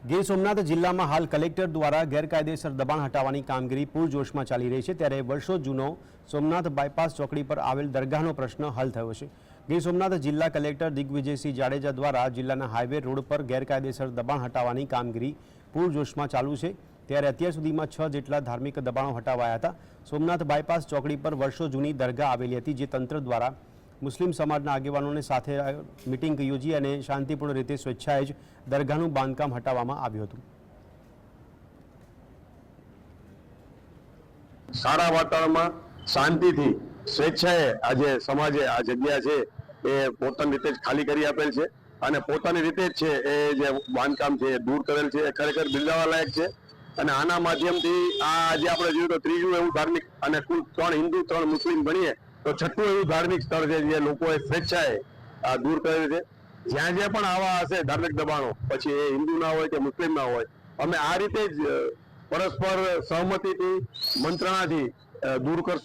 ગીર સોમનાથ જિલ્લામાં હાલ કલેક્ટર દ્વારા ગેરકાયદેસર દબાણ હટાવવાની કામગીરી પૂરજોશમાં ચાલી રહી છે, ત્યારે વર્ષો જૂનો સોમનાથ બાયપાસ ચોકડી પર આવેલ દરગાહનો પ્રશ્ન હલ થયો છે। ગીર સોમનાથ જિલ્લા કલેક્ટર દિગ્વિજયસિંહ જાડેજા દ્વારા જિલ્લાના હાઈવે રોડ પર ગેરકાયદેસર દબાણ હટાવવાની કામગીરી પૂરજોશમાં ચાલુ છે, ત્યારે અત્યાર સુધીમાં 6 જેટલા ધાર્મિક દબાણો હટાવાયા હતા। સોમનાથ બાયપાસ ચોકડી પર વર્ષો જૂની દરગાહ આવેલી હતી, જે તંત્ર દ્વારા મુસ્લિમ સમાજના આગેવાનોને સાથે મીટિંગ યોજી અને શાંતિપૂર્ણ રીતે સ્વેચ્છાએ જ દરગાહનું બાંધકામ હટાવવામાં આવ્યું હતું। સારા વાતાવરણમાં શાંતિથી સ્વેચ્છાએ આજે સમાજે આ જગ્યા છે એ પોતાની રીતે જ ખાલી કરી આપેલ છે અને પોતાની રીતે જ છે એ જે બાંધકામ છે એ દૂર કરેલ છે, એ ખરેખર બિરદાવવા લાયક છે। અને આના માધ્યમથી આ આજે આપણે જોઈએ તો ત્રીજું એવું ધાર્મિક અને કુલ 3 હિન્દુ 3 મુસ્લિમ ગણીએ તો છઠ્ઠું એવું ધાર્મિક સ્થળ છે જે લોકોએ સ્વેચ્છાએ આ દૂર કરેલ છે। જ્યાં જ્યાં પણ આવા હશે ધાર્મિક દબાણો, પછી એ હિન્દુ ના હોય કે મુસ્લિમ ના હોય, અમે આ રીતે જ પરસ્પર સહમતિથી મંત્રણાથી દૂર કરશું।